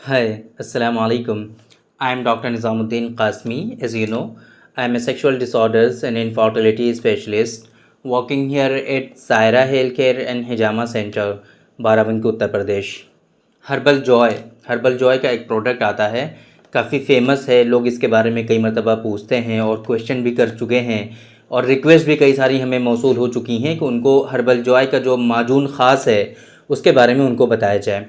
Hi, Assalamu alaikum. I am Dr. Nizamuddin Qasmi. As you know, I am a sexual disorders and infertility specialist working here at Zaira Healthcare and Hijama Center, Barabanki Uttar Pradesh. Herbal Joy का एक product आता है, काफ़ी famous है। लोग इसके बारे में कई मरतबा पूछते हैं और क्वेश्चन भी कर चुके हैं और रिक्वेस्ट भी कई सारी हमें मौसूल हो चुकी हैं कि उनको हर्बल जॉय का जो माजून ख़ास है उसके बारे में उनको बताया जाए।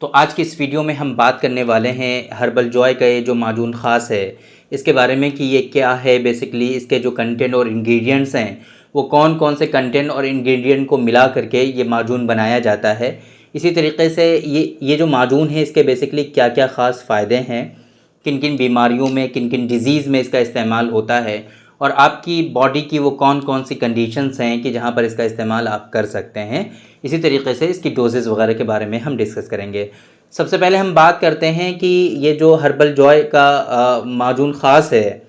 तो आज की इस वीडियो में हम बात करने वाले हैं हर्बल जॉय का ये जो माजून ख़ास है इसके बारे में कि ये क्या है, बेसिकली इसके जो कंटेंट और इंग्रेडिएंट्स हैं वो कौन कौन से कंटेंट और इंग्रेडिएंट को मिला करके ये माजून बनाया जाता है। इसी तरीके से ये जो माजून है इसके बेसिकली क्या क्या ख़ास फ़ायदे हैं, किन किन बीमारियों में, किन किन डिज़ीज़ में इसका इस्तेमाल होता है और आपकी बॉडी की वो कौन कौन सी कंडीशंस हैं कि जहाँ पर इसका इस्तेमाल आप कर सकते हैं। इसी तरीके से इसकी डोजेज़ वगैरह के बारे में हम डिस्कस करेंगे। सबसे पहले हम बात करते हैं कि ये जो हर्बल जॉय का माजून ख़ास है,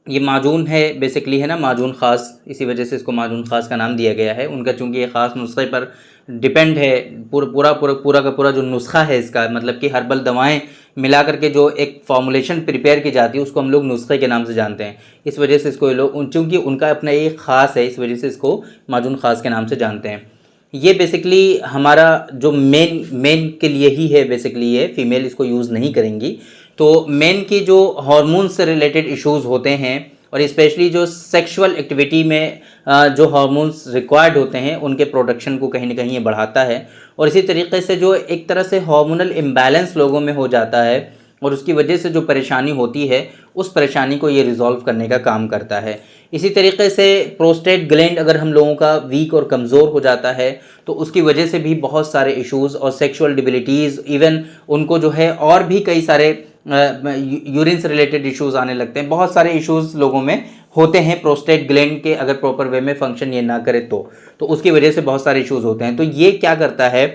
ये माजून है बेसिकली, है ना, माजून ख़ास, इसी वजह से इसको माजून ख़ास का नाम दिया गया है। उनका चूँकि ये ख़ास नुस्खे पर डिपेंड है, पूरा का पूरा जो नुस्खा है इसका, मतलब कि हर्बल दवाएं मिला करके जो एक फॉर्मुलेशन प्रिपेयर की जाती है उसको हम लोग नुस्खे के नाम से जानते हैं। इस वजह से इसको ये लोग, चूँकि उनका अपना एक ख़ास है, इस वजह से इसको माजून ख़ास के नाम से जानते हैं। ये बेसिकली हमारा जो मेन के लिए ही है, बेसिकली ये फीमेल इसको यूज़ नहीं करेंगी। तो मेन की जो हार्मोन से रिलेटेड इश्यूज़ होते हैं और स्पेशली जो सेक्सुअल एक्टिविटी में जो हार्मोन्स रिक्वायर्ड होते हैं उनके प्रोडक्शन को कहीं ना कहीं ये बढ़ाता है। और इसी तरीके से जो एक तरह से हार्मोनल इम्बैलेंस लोगों में हो जाता है और उसकी वजह से जो परेशानी होती है उस परेशानी को ये रिज़ॉल्व करने का काम करता है। इसी तरीके से प्रोस्टेट ग्लैंड अगर हम लोगों का वीक और कमज़ोर हो जाता है तो उसकी वजह से भी बहुत सारे इश्यूज़ और सेक्सुअल डिबिलिटीज़, इवन उनको जो है और भी कई सारे यूरिन से रिलेटेड इश्यूज़ आने लगते हैं। बहुत सारे इश्यूज़ लोगों में होते हैं प्रोस्टेट ग्लैंड के अगर प्रॉपर वे में फंक्शन ये ना करे तो उसकी वजह से बहुत सारे इश्यूज़ होते हैं। तो ये क्या करता है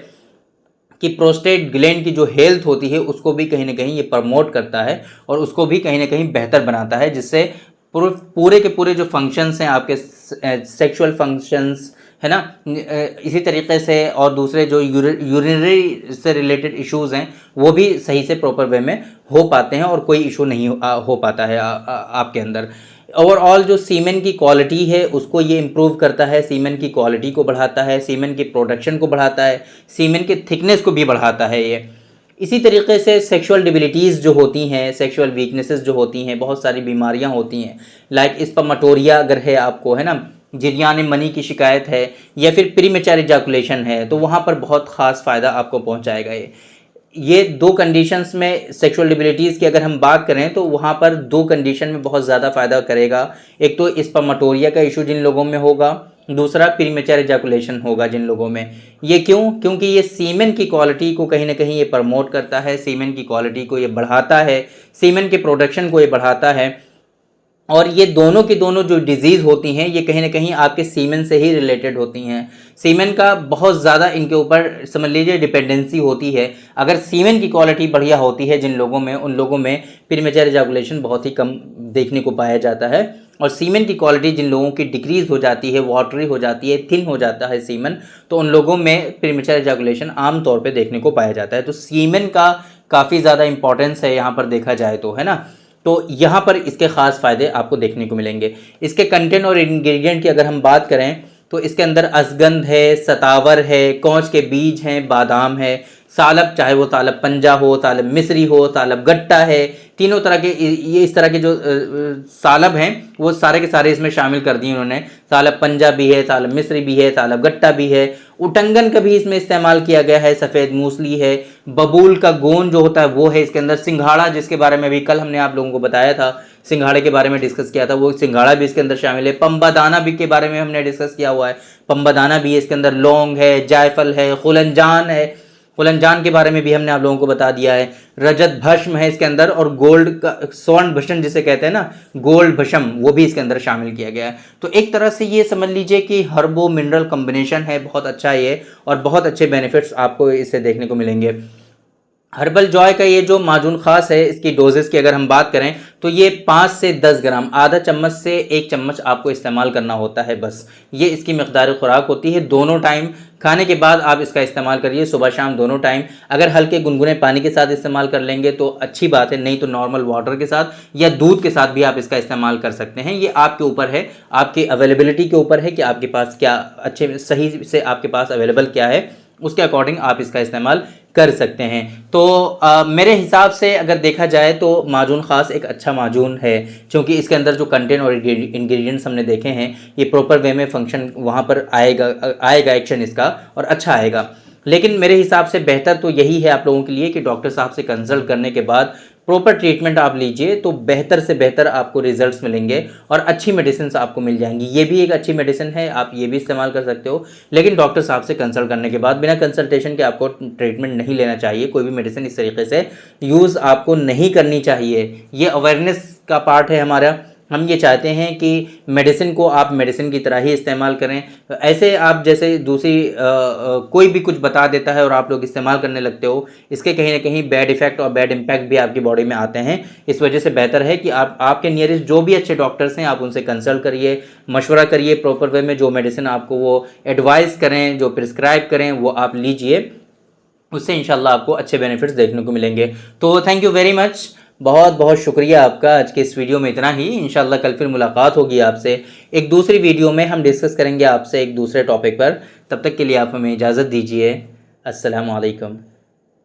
कि प्रोस्टेट ग्लैंड की जो हेल्थ होती है उसको भी कहीं ना कहीं ये प्रमोट करता है और उसको भी कहीं ना कहीं बेहतर बनाता है, जिससे पूरे के पूरे जो फंक्शंस हैं आपके सेक्सुअल फंक्शंस, है ना, इसी तरीके से और दूसरे जो यूरिनरी से रिलेटेड इश्यूज़ हैं वो भी सही से प्रॉपर वे में हो पाते हैं और कोई इशू नहीं हो पाता है आपके अंदर। ओवरऑल जो सीमेन की क्वालिटी है उसको ये इम्प्रूव करता है, सीमेन की क्वालिटी को बढ़ाता है, सीमेन की प्रोडक्शन को बढ़ाता है, सीमेन के थिकनेस को भी बढ़ाता है ये। इसी तरीके से सेक्सुअल डिबिलिटीज़ जो होती हैं, सेक्सुअल वीकनेसेस जो होती हैं, बहुत सारी बीमारियां होती हैं, लाइक स्पर्मेटोरिया अगर है आपको, है ना, जिरयान मनी की शिकायत है या फिर प्रीमेच्योर इजैकुलेशन है, तो वहाँ पर बहुत ख़ास फ़ायदा आपको पहुँचाएगा ये दो कंडीशंस में। सेक्सुअल डिबिलिटीज़ की अगर हम बात करें तो वहाँ पर दो कंडीशन में बहुत ज़्यादा फ़ायदा करेगा। एक तो स्पर्मेटोरिया का इशू जिन लोगों में होगा, दूसरा प्रीमेच्योर इजैकुलेशन होगा जिन लोगों में। ये क्यों? क्योंकि ये सीमेन की क्वालिटी को कहीं ना कहीं ये प्रमोट करता है, सीमेन की क्वालिटी को ये बढ़ाता है, सीमेन के प्रोडक्शन को ये बढ़ाता है। और ये दोनों की दोनों जो डिजीज़ होती हैं ये कहीं ना कहीं आपके सीमेन से ही रिलेटेड होती हैं। सीमेन का बहुत ज़्यादा इनके ऊपर समझ लीजिए डिपेंडेंसी होती है। अगर सीमेन की क्वालिटी बढ़िया होती है जिन लोगों में, उन लोगों में प्रीमेच्योर इजैकुलेशन बहुत ही कम देखने को पाया जाता है। और सीमेन की क्वालिटी जिन लोगों की डिक्रीज़ हो जाती है, वाटरी हो जाती है, थिन हो जाता है सीमेन, तो उन लोगों में प्रीमेच्योर इजैकुलेशन आम तौर पे देखने को पाया जाता है। तो सीमेन का काफ़ी ज़्यादा इंपॉर्टेंस है यहाँ पर देखा जाए तो, है ना। तो यहाँ पर इसके ख़ास फ़ायदे आपको देखने को मिलेंगे। इसके कंटेंट और इंग्रेडिएंट की अगर हम बात करें तो इसके अंदर अजगंध है, सतावर है, कौच के बीज हैं, बादाम है, सालब, चाहे वो तालब पंजा हो, तालब मिस्री हो, तालब गट्टा है, तीनों तरह के ये इस तरह के जो सालब हैं वो सारे के सारे इसमें शामिल कर दिए उन्होंने। तालब पंजा भी है, तालब मिस्री भी है, तालब गट्टा भी है, उटंगन का भी इसमें इस्तेमाल किया गया है, सफ़ेद मूसली है, बबूल का गोंद जो होता है वो है इसके अंदर, सिंघाड़ा जिसके बारे में भी कल हमने आप लोगों को बताया था, सिंघाड़े के बारे में डिस्कस किया था, वो सिंघाड़ा भी इसके अंदर शामिल है। पंबादाना भी के बारे में हमने डिस्कस किया हुआ है, पंबादाना भी है इसके अंदर, लौंग है, जायफल है, खुलंजान है, खुलंजान के बारे में भी हमने आप लोगों को बता दिया है। रजत भस्म है इसके अंदर और गोल्ड का स्वर्ण भस्म जिसे कहते हैं ना, गोल्ड भस्म, वो भी इसके अंदर शामिल किया गया है। तो एक तरह से ये समझ लीजिए कि हर्बो मिनरल कॉम्बिनेशन है, बहुत अच्छा ये और बहुत अच्छे बेनिफिट्स आपको इससे देखने को मिलेंगे। हर्बल जॉय का ये जो माजून खास है, इसकी डोजेस की अगर हम बात करें तो ये 5 से 10 ग्राम, आधा चम्मच से 1 चम्मच आपको इस्तेमाल करना होता है बस। ये इसकी मकदार खुराक होती है। दोनों टाइम खाने के बाद आप इसका इस्तेमाल करिए, सुबह शाम दोनों टाइम। अगर हल्के गुनगुने पानी के साथ इस्तेमाल कर लेंगे तो अच्छी बात है, नहीं तो नॉर्मल वाटर के साथ या दूध के साथ भी आप इसका इस्तेमाल कर सकते हैं। ये आपके ऊपर है, आपकी अवेलेबिलिटी के ऊपर है कि आपके पास क्या अच्छे सही से आपके पास अवेलेबल क्या है, उसके अकॉर्डिंग आप इसका इस्तेमाल कर सकते हैं। तो मेरे हिसाब से अगर देखा जाए तो माजून ख़ास एक अच्छा माजून है, क्योंकि इसके अंदर जो कंटेंट और इंग्रेडिएंट्स हमने देखे हैं ये प्रॉपर वे में फंक्शन वहाँ पर आएगा एक्शन इसका, और अच्छा आएगा। लेकिन मेरे हिसाब से बेहतर तो यही है आप लोगों के लिए कि डॉक्टर साहब से कंसल्ट करने के बाद प्रॉपर ट्रीटमेंट आप लीजिए, तो बेहतर से बेहतर आपको रिजल्ट्स मिलेंगे और अच्छी मेडिसिन आपको मिल जाएंगी। ये भी एक अच्छी मेडिसिन है, आप ये भी इस्तेमाल कर सकते हो, लेकिन डॉक्टर साहब से कंसल्ट करने के बाद। बिना कंसल्टेशन के आपको ट्रीटमेंट नहीं लेना चाहिए, कोई भी मेडिसिन इस तरीके से यूज़ आपको नहीं करनी चाहिए। ये अवेयरनेस का पार्ट है हमारा। हम ये चाहते हैं कि मेडिसिन को आप मेडिसिन की तरह ही इस्तेमाल करें। ऐसे आप जैसे दूसरी कोई भी कुछ बता देता है और आप लोग इस्तेमाल करने लगते हो, इसके कहीं ना कहीं बैड इफ़ेक्ट और बैड इम्पैक्ट भी आपकी बॉडी में आते हैं। इस वजह से बेहतर है कि आप आपके नियरेस्ट जो भी अच्छे डॉक्टर्स हैं आप उनसे कंसल्ट करिए, मशवरा करिए, प्रॉपर वे में जो मेडिसिन आपको वो एडवाइस करें, जो प्रिस्क्राइब करें वो आप लीजिए। उससे इंशाल्लाह आपको अच्छे बेनिफिट्स देखने को मिलेंगे। तो थैंक यू वेरी मच, बहुत बहुत शुक्रिया आपका। आज के इस वीडियो में इतना ही। इंशाल्लाह कल फिर मुलाकात होगी आपसे एक दूसरी वीडियो में, हम डिस्कस करेंगे आपसे एक दूसरे टॉपिक पर। तब तक के लिए आप हमें इजाज़त दीजिए। अस्सलामु अलैकुम।